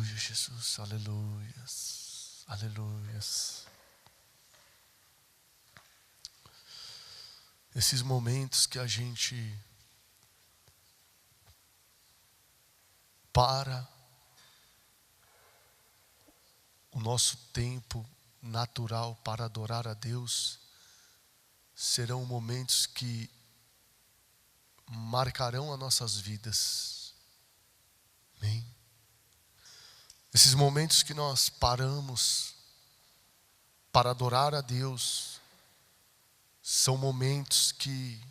Aleluia, Jesus, aleluias, aleluias. Esses momentos que a gente para o nosso tempo natural para adorar a Deus, serão momentos que marcarão as nossas vidas. Amém? Esses momentos que nós paramos para adorar a Deus, são momentos que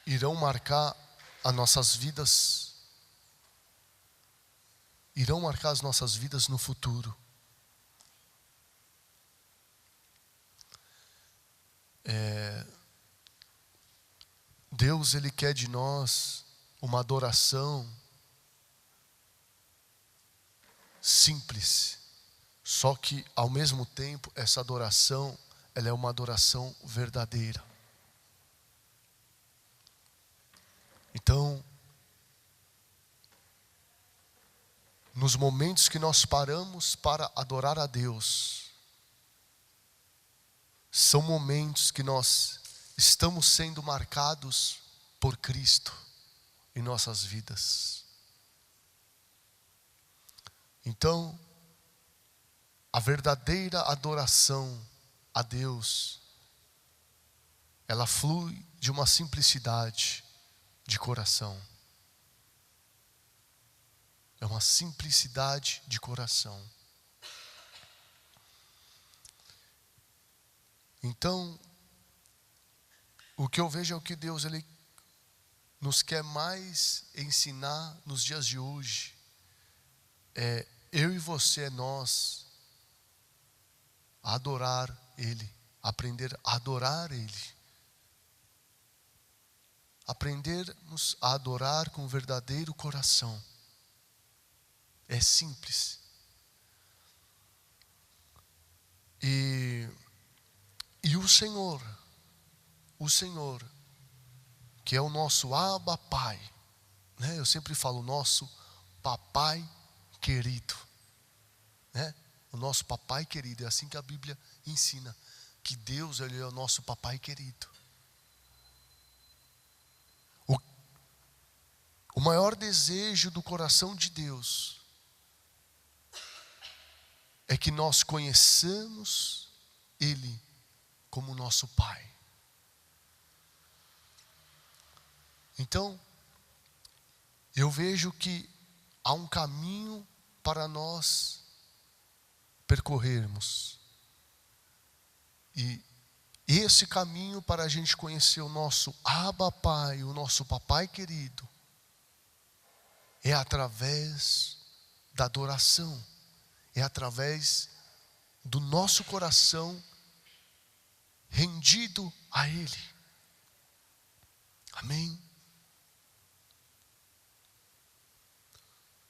irão marcar as nossas vidas, irão marcar as nossas vidas no futuro. Deus, Ele quer de nós uma adoração simples, só que ao mesmo tempo essa adoração, ela é uma adoração verdadeira. Então, nos momentos que nós paramos para adorar a Deus, são momentos que nós estamos sendo marcados por Cristo em nossas vidas. Então, a verdadeira adoração a Deus, ela flui de uma simplicidade de coração. É uma simplicidade de coração. Então, o que eu vejo é o que Deus Ele nos quer mais ensinar nos dias de hoje. É eu e você, nós, a adorar Ele, aprender a adorar Ele. Aprendermos a adorar com o verdadeiro coração. É simples. E o Senhor, que é o nosso Abba Pai, né? Eu sempre falo nosso papai querido, né? O nosso papai querido, é assim que a Bíblia ensina, que Deus, Ele é o nosso papai querido. O maior desejo do coração de Deus é que nós conheçamos Ele como nosso Pai. Então, eu vejo que há um caminho para nós percorrermos. E esse caminho para a gente conhecer o nosso Abba Pai, o nosso papai querido, é através da adoração, é através do nosso coração rendido a Ele. Amém?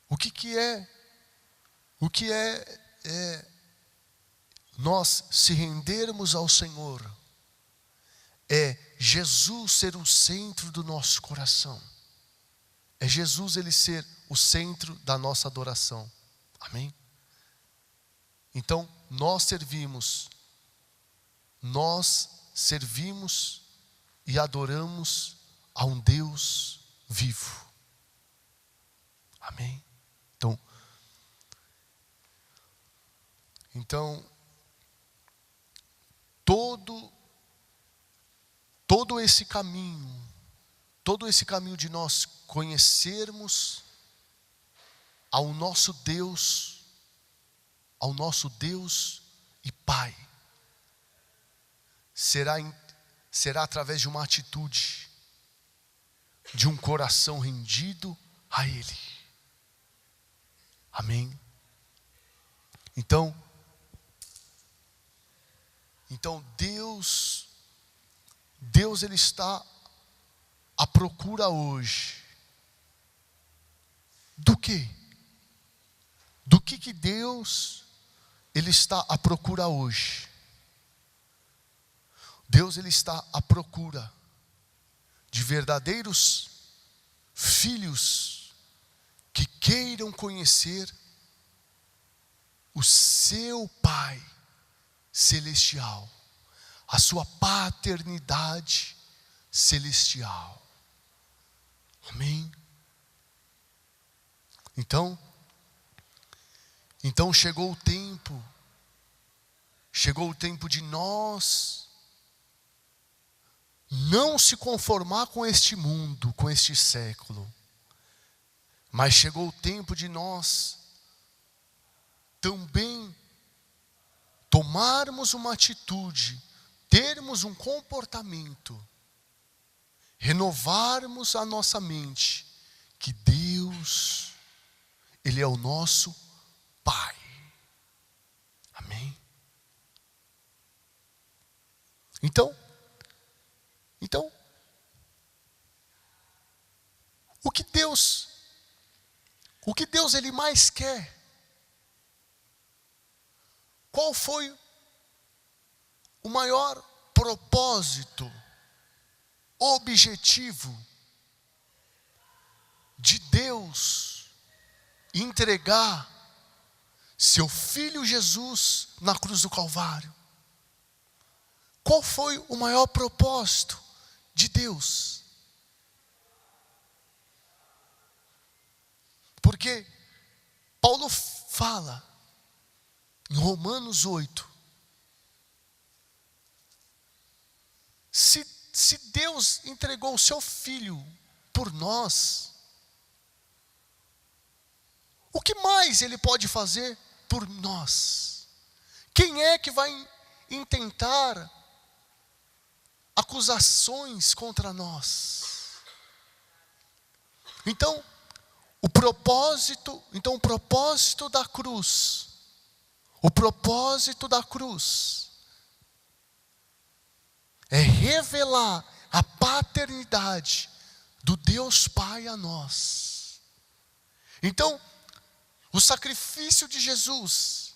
O que é nós se rendermos ao Senhor? É Jesus ser o centro do nosso coração. É Jesus Ele ser o centro da nossa adoração. Amém? Então, nós servimos e adoramos a um Deus vivo. Amém? Então, todo esse caminho de nós conhecermos ao nosso Deus e Pai, será através de uma atitude, de um coração rendido a Ele. Amém? Então Deus Ele está à procura hoje. Do quê? Do que Deus Ele está à procura hoje? Deus Ele está à procura de verdadeiros filhos que queiram conhecer o seu Pai celestial, a sua paternidade celestial. Amém? Então chegou o tempo de nós não se conformar com este mundo, com este século, mas chegou o tempo de nós também tomarmos uma atitude, termos um comportamento, renovarmos a nossa mente, que Deus, Ele é o nosso Pai. Amém? Então, o que Deus Ele mais quer? Qual foi o maior propósito, objetivo de Deus entregar seu Filho Jesus na cruz do Calvário? Qual foi o maior propósito de Deus? Porque Paulo fala em Romanos 8, se Deus entregou o seu Filho por nós, o que mais Ele pode fazer por nós? Quem é que vai intentar acusações contra nós? Então, o propósito da cruz, é revelar a paternidade do Deus Pai a nós. Então, o sacrifício de Jesus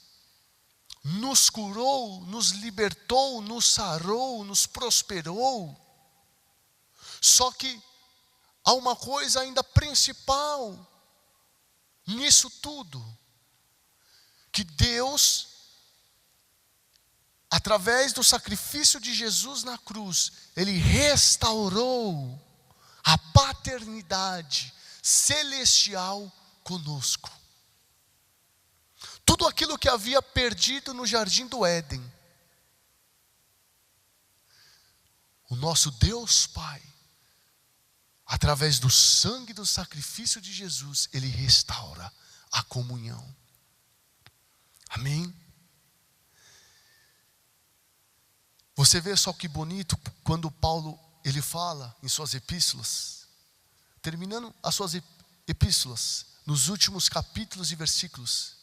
nos curou, nos libertou, nos sarou, nos prosperou. Só que há uma coisa ainda principal nisso tudo, que Deus, através do sacrifício de Jesus na cruz, Ele restaurou a paternidade celestial conosco. Tudo aquilo que havia perdido no jardim do Éden, o nosso Deus Pai, através do sangue do sacrifício de Jesus, Ele restaura a comunhão. Amém? Você vê só que bonito quando Paulo, ele fala em suas epístolas, terminando as suas epístolas, nos últimos capítulos e versículos,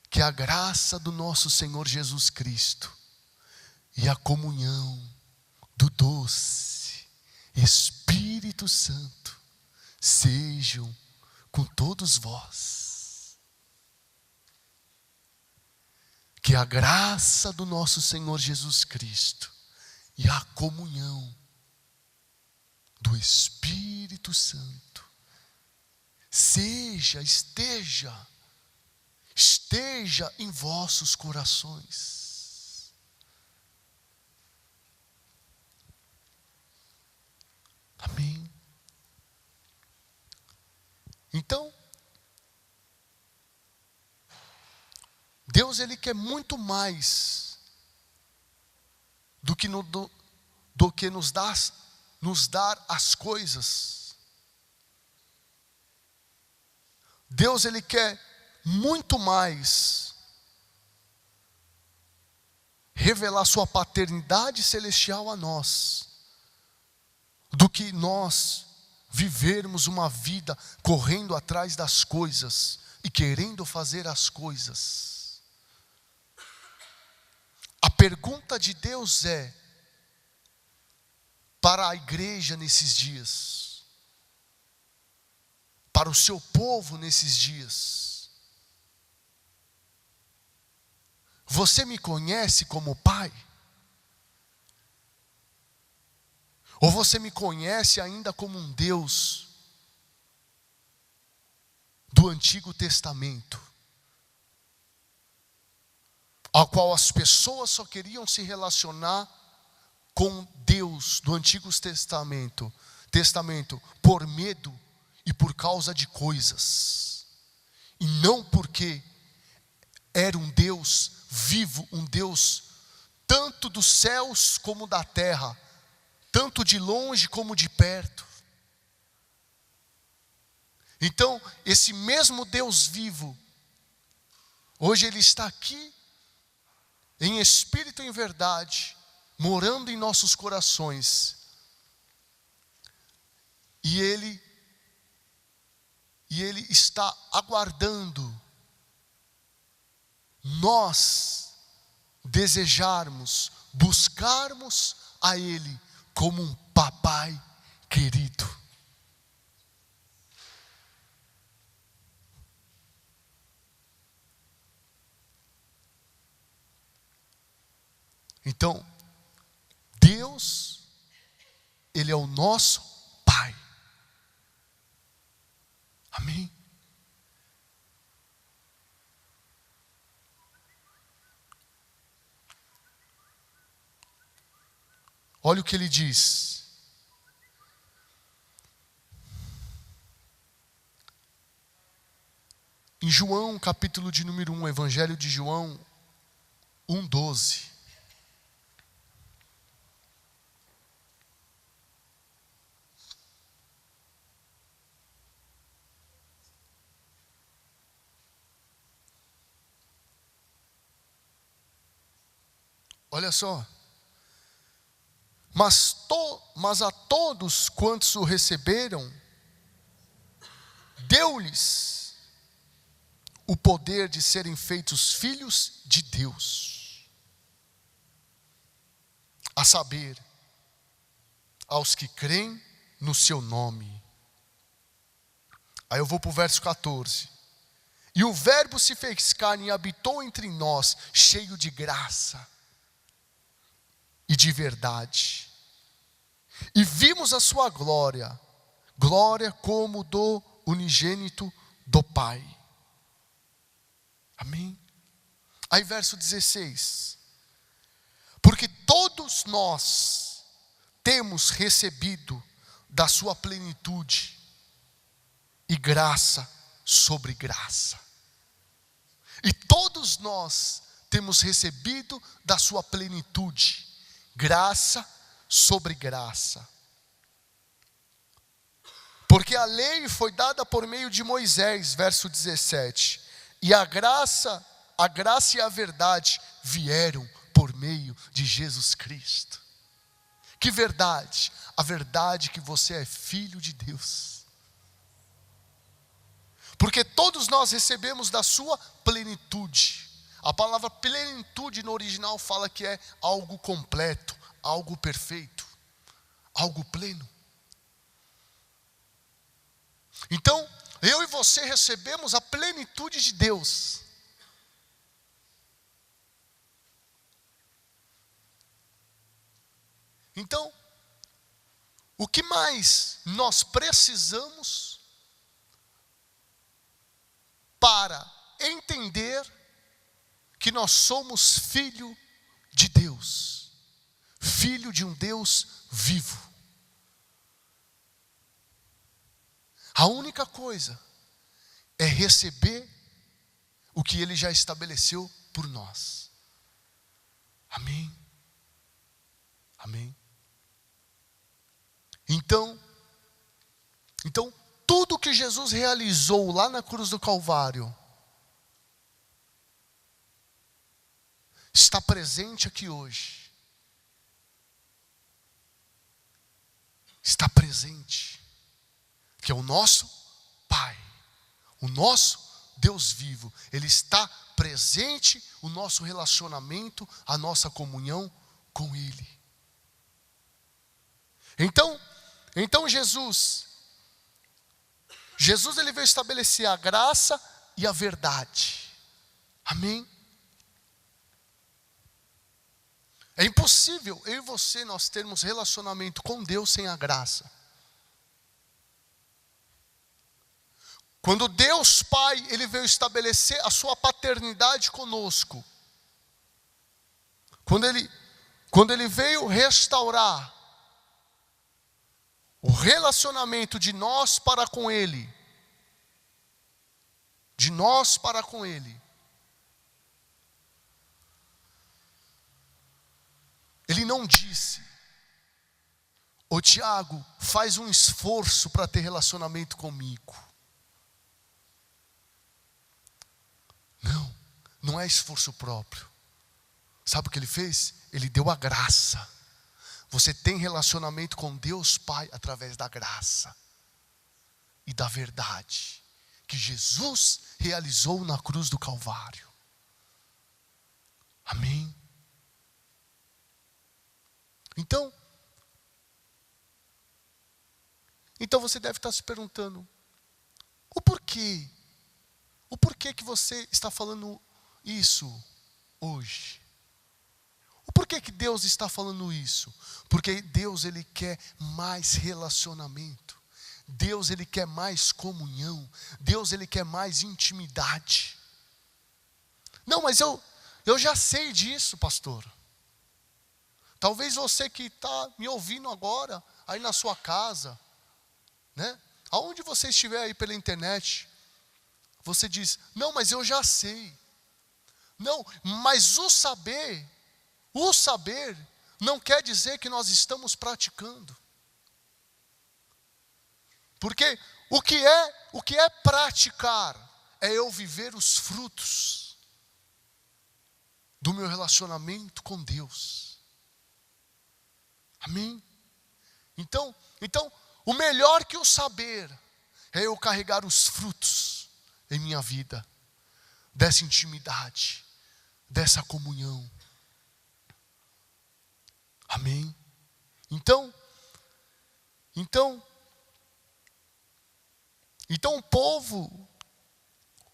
que a graça do nosso Senhor Jesus Cristo e a comunhão do doce Espírito Santo sejam com todos vós. Que a graça do nosso Senhor Jesus Cristo e a comunhão do Espírito Santo esteja em vossos corações. Amém? Então, Deus, Ele quer muito mais do que nos dar as coisas. Deus, Ele quer muito mais revelar sua paternidade celestial a nós, do que nós vivermos uma vida correndo atrás das coisas e querendo fazer as coisas. A pergunta de Deus é, para a igreja nesses dias, para o seu povo nesses dias: você me conhece como Pai? Ou você me conhece ainda como um Deus do Antigo Testamento? ao qual as pessoas só queriam se relacionar com Deus do Antigo Testamento por medo e por causa de coisas, e não porque era um Deus vivo, um Deus tanto dos céus como da terra, tanto de longe como de perto. Então, esse mesmo Deus vivo, hoje Ele está aqui, em espírito e em verdade, morando em nossos corações. E Ele está aguardando nós desejarmos, buscarmos a Ele como um papai querido. Então, Deus, Ele é o nosso Pai. Amém? Olha o que Ele diz. Em João, capítulo de número 1, Evangelho de João 1:12. Olha só. Mas a todos quantos o receberam, deu-lhes o poder de serem feitos filhos de Deus. A saber, aos que creem no seu nome. Aí eu vou para o verso 14. E o verbo se fez carne e habitou entre nós, cheio de graça e de verdade. E vimos a sua glória, glória como do unigênito do Pai. Amém? Aí verso 16. Porque todos nós temos recebido da sua plenitude e graça sobre graça. E todos nós temos recebido da sua plenitude, graça sobre graça. Porque a lei foi dada por meio de Moisés, verso 17. E a graça e a verdade vieram por meio de Jesus Cristo. Que verdade? A verdade que você é filho de Deus. Porque todos nós recebemos da sua plenitude. A palavra plenitude no original fala que é algo completo, algo perfeito, algo pleno. Então, eu e você recebemos a plenitude de Deus. Então, o que mais nós precisamos para entender que nós somos filho de Deus, filho de um Deus vivo? A única coisa é receber o que Ele já estabeleceu por nós. Amém? Amém? Então, tudo que Jesus realizou lá na cruz do Calvário está presente aqui hoje. Está presente. Que é o nosso Pai, o nosso Deus vivo. Ele está presente, o nosso relacionamento, a nossa comunhão com Ele. Então Jesus ele veio estabelecer a graça e a verdade. Amém? É impossível eu e você nós termos relacionamento com Deus sem a graça. Quando Deus Pai, Ele veio estabelecer a sua paternidade conosco, Quando ele veio restaurar o relacionamento de nós para com Ele, de nós para com Ele, Ele não disse: ô Tiago, faz um esforço para ter relacionamento comigo. Não é esforço próprio. Sabe o que Ele fez? Ele deu a graça. Você tem relacionamento com Deus Pai através da graça e da verdade que Jesus realizou na cruz do Calvário. Amém? Então você deve estar se perguntando: o porquê? O porquê que você está falando isso hoje? O porquê que Deus está falando isso? Porque Deus, Ele quer mais relacionamento. Deus, Ele quer mais comunhão. Deus, Ele quer mais intimidade. Não, mas eu já sei disso, pastor. Talvez você que está me ouvindo agora, aí na sua casa, né? Aonde você estiver aí pela internet, você diz: não, mas eu já sei. Não, mas o saber não quer dizer que nós estamos praticando. Porque o que é praticar é eu viver os frutos do meu relacionamento com Deus. Amém? Então, o melhor que o saber é eu carregar os frutos em minha vida, dessa intimidade, dessa comunhão. Amém? Então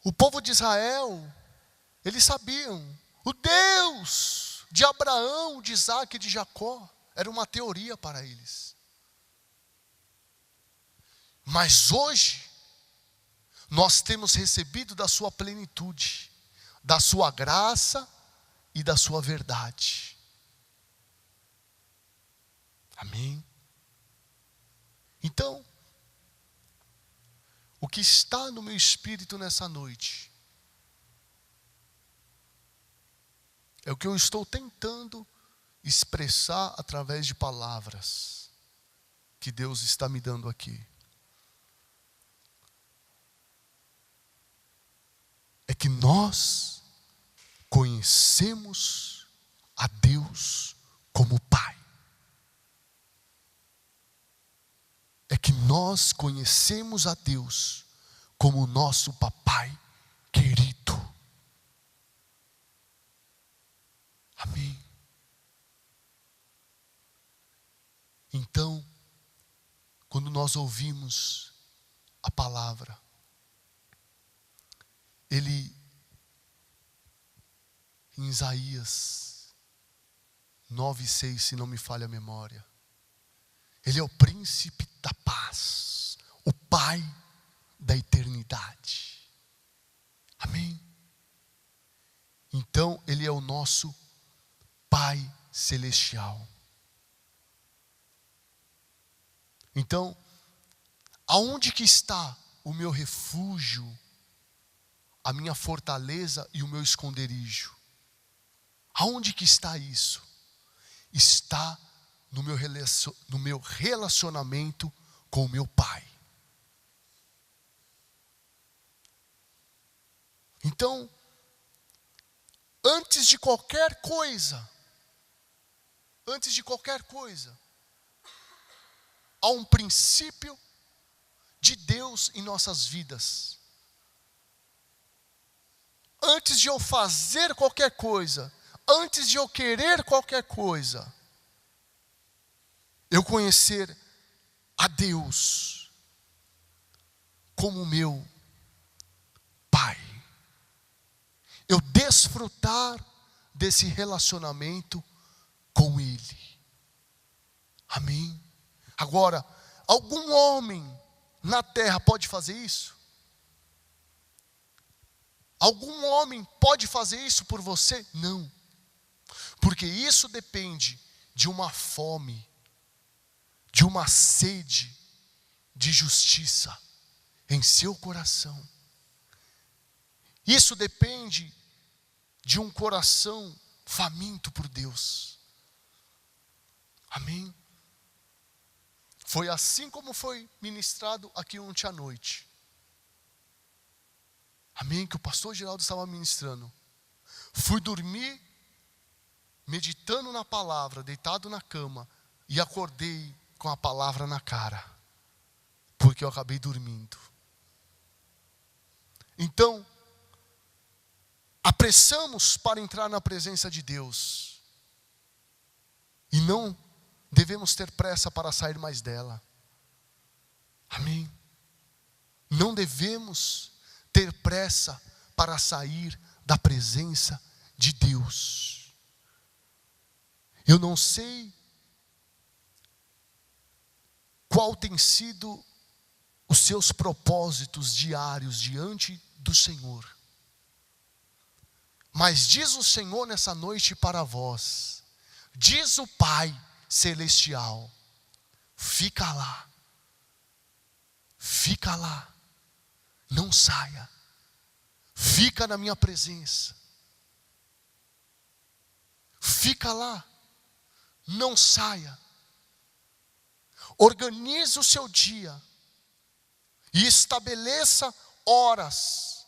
o povo de Israel, eles sabiam, o Deus de Abraão, de Isaac e de Jacó, era uma teoria para eles. Mas hoje, nós temos recebido da sua plenitude, da sua graça e da sua verdade. Amém? Então, o que está no meu espírito nessa noite é o que eu estou tentando expressar através de palavras que Deus está me dando aqui. É que nós conhecemos a Deus como Pai. É que nós conhecemos a Deus como nosso papai querido. Amém? Então, quando nós ouvimos a palavra, Ele, em Isaías 9:6, se não me falha a memória, Ele é o príncipe da paz, o Pai da eternidade. Amém? Então, Ele é o nosso Pai celestial. Então, aonde que está o meu refúgio, a minha fortaleza e o meu esconderijo? Aonde que está isso? Está no meu relacionamento com o meu Pai. Então, antes de qualquer coisa, há um princípio de Deus em nossas vidas. Antes de eu fazer qualquer coisa, antes de eu querer qualquer coisa, eu conhecer a Deus como meu Pai. Eu desfrutar desse relacionamento com Ele. Amém? Agora, algum homem na terra pode fazer isso? Algum homem pode fazer isso por você? Não. Porque isso depende de uma fome, de uma sede de justiça em seu coração. Isso depende de um coração faminto por Deus. Amém? Foi assim como foi ministrado aqui ontem à noite. Amém? Que o pastor Geraldo estava ministrando. Fui dormir, meditando na palavra, deitado na cama, e acordei com a palavra na cara, porque eu acabei dormindo. Então, apressamos para entrar na presença de Deus, e não devemos ter pressa para sair mais dela. Amém? Não devemos ter pressa para sair da presença de Deus. Eu não sei qual tem sido os seus propósitos diários diante do Senhor. Mas diz o Senhor nessa noite para vós, diz o Pai Celestial, fica lá, não saia, fica na minha presença, fica lá, não saia, organize o seu dia e estabeleça horas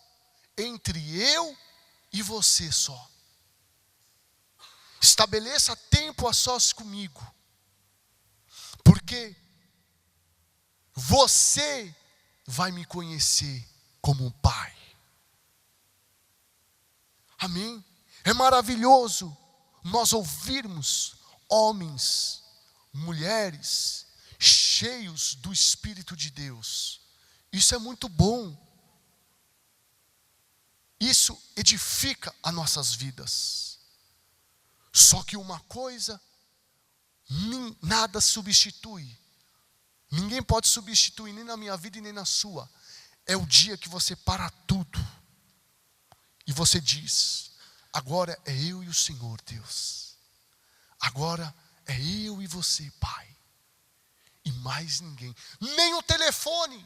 entre eu e você só. Estabeleça tempo a sós comigo, porque você vai me conhecer como um pai. Amém? É maravilhoso nós ouvirmos homens, mulheres cheios do Espírito de Deus. Isso é muito bom. Isso edifica as nossas vidas. Só que uma coisa, nada substitui. Ninguém pode substituir, nem na minha vida e nem na sua. É o dia que você para tudo. E você diz, agora é eu e o Senhor Deus. Agora é eu e você, Pai. E mais ninguém. Nem o telefone,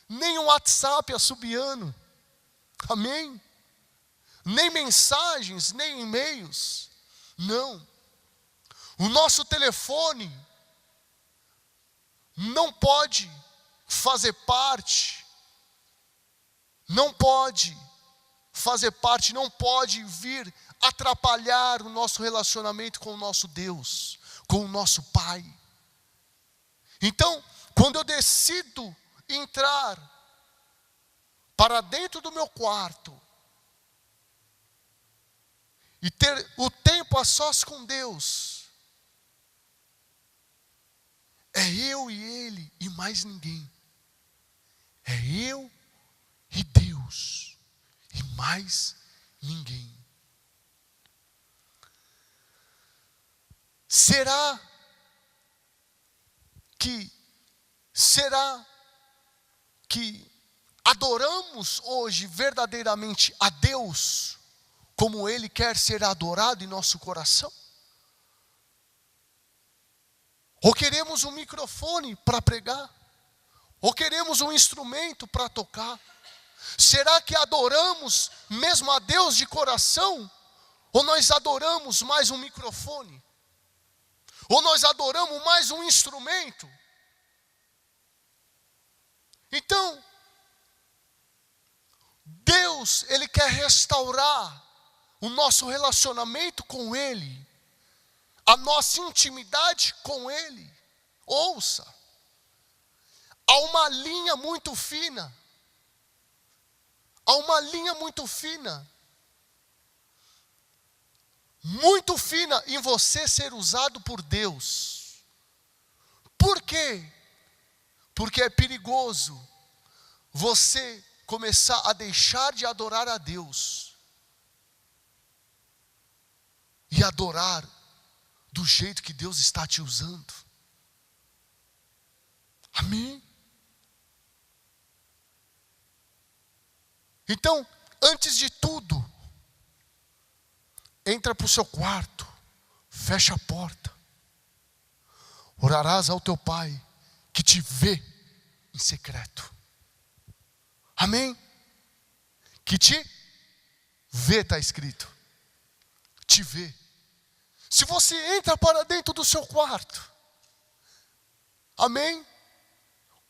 nem o WhatsApp assobiando. Amém? Nem mensagens, nem e-mails. Não. O nosso telefone não pode fazer parte, não pode vir atrapalhar o nosso relacionamento com o nosso Deus, com o nosso Pai. Então, quando eu decido entrar para dentro do meu quarto e ter o tempo a sós com Deus, é eu e Ele e mais ninguém. É eu e Deus e mais ninguém. Será que adoramos hoje verdadeiramente a Deus como Ele quer ser adorado em nosso coração? Ou queremos um microfone para pregar? Ou queremos um instrumento para tocar? Será que adoramos mesmo a Deus de coração? Ou nós adoramos mais um microfone? Ou nós adoramos mais um instrumento? Então, Deus, Ele quer restaurar o nosso relacionamento com Ele, a nossa intimidade com Ele. Ouça, há uma linha muito fina. Há uma linha muito fina em você ser usado por Deus. Por quê? Porque é perigoso você começar a deixar de adorar a Deus e adorar do jeito que Deus está te usando. Amém? Então, antes de tudo, entra para o seu quarto, fecha a porta, orarás ao teu Pai, que te vê em secreto. Amém? Que te vê, está escrito. Te vê. Se você entra para dentro do seu quarto, amém?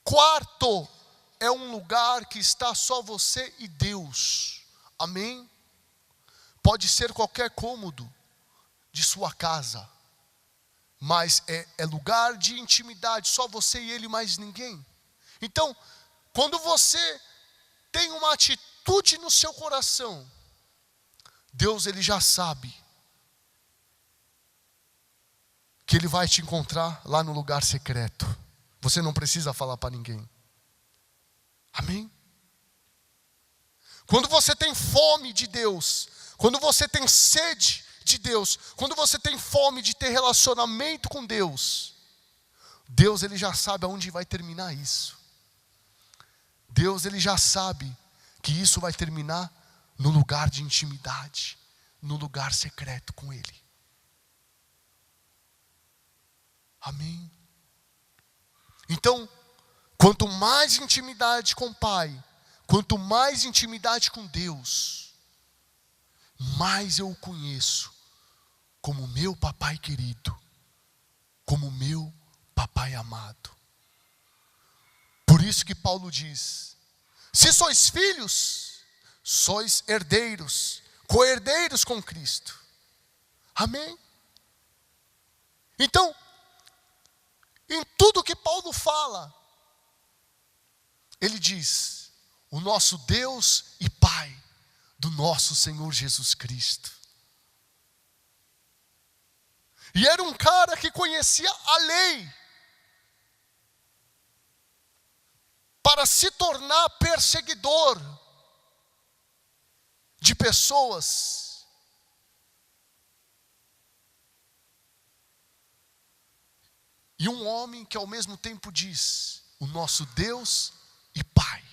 Quarto é um lugar que está só você e Deus. Amém? Pode ser qualquer cômodo de sua casa, mas é lugar de intimidade, só você e Ele, mais ninguém. Então, quando você tem uma atitude no seu coração, Deus, Ele já sabe que Ele vai te encontrar lá no lugar secreto. Você não precisa falar para ninguém. Amém? Quando você tem fome de Deus, quando você tem sede de Deus, quando você tem fome de ter relacionamento com Deus, Deus, Ele já sabe aonde vai terminar isso. Deus, Ele já sabe que isso vai terminar no lugar de intimidade, no lugar secreto com Ele. Amém? Então, quanto mais intimidade com o Pai, quanto mais intimidade com Deus, mais eu o conheço como meu papai querido, como meu papai amado. Por isso que Paulo diz: se sois filhos, sois herdeiros, co-herdeiros com Cristo. Amém? Então, em tudo que Paulo fala, ele diz: o nosso Deus e Pai do nosso Senhor Jesus Cristo. E era um cara que conhecia a lei para se tornar perseguidor de pessoas. E um homem que ao mesmo tempo diz: o nosso Deus e Pai.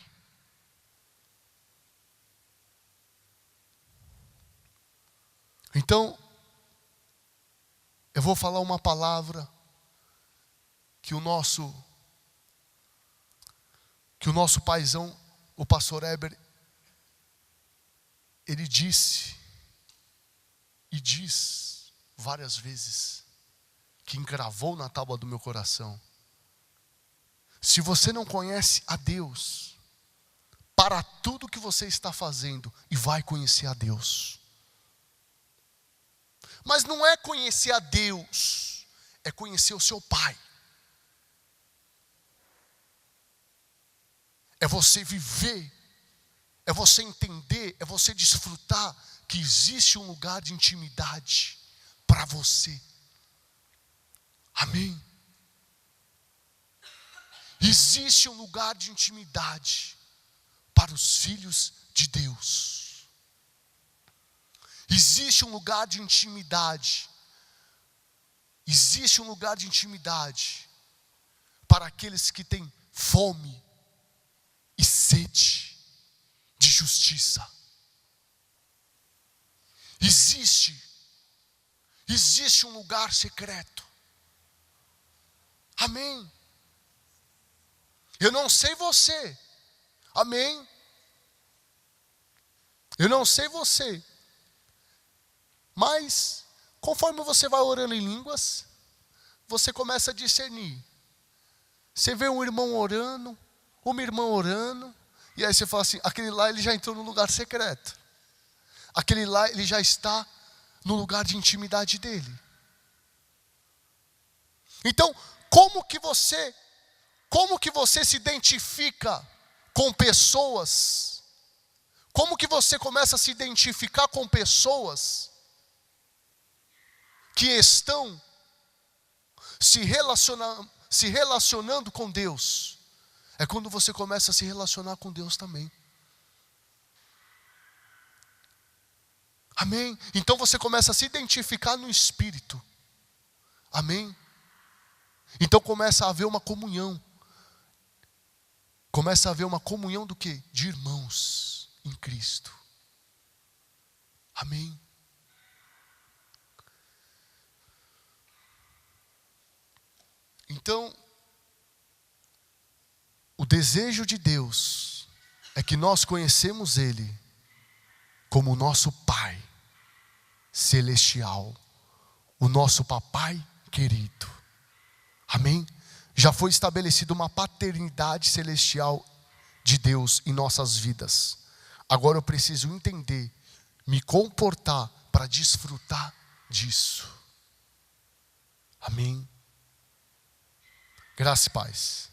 Então, eu vou falar uma palavra que o nosso paizão, o pastor Heber, ele disse e diz várias vezes, que engravou na tábua do meu coração. Se você não conhece a Deus, para tudo que você está fazendo e vai conhecer a Deus. Mas não é conhecer a Deus, é conhecer o seu Pai. É você viver, é você entender, é você desfrutar que existe um lugar de intimidade para você. Amém? Existe um lugar de intimidade para os filhos de Deus. Existe um lugar de intimidade. Existe um lugar de intimidade para aqueles que têm fome e sede de justiça. Existe um lugar secreto. Amém? Eu não sei você. Amém? Eu não sei você. Mas, conforme você vai orando em línguas, você começa a discernir. Você vê um irmão orando, uma irmã orando, e aí você fala assim: aquele lá ele já entrou no lugar secreto. Aquele lá ele já está no lugar de intimidade dele. Então, como que você se identifica com pessoas? Como que você começa a se identificar com pessoas que estão se relacionando com Deus? É quando você começa a se relacionar com Deus também. Amém? Então você começa a se identificar no Espírito. Amém? Então começa a haver uma comunhão. Começa a haver uma comunhão do quê? De irmãos em Cristo. Amém? Então, o desejo de Deus é que nós conhecemos Ele como o nosso Pai celestial, o nosso papai querido. Amém? Já foi estabelecida uma paternidade celestial de Deus em nossas vidas. Agora eu preciso entender, me comportar para desfrutar disso. Amém? Graça e paz.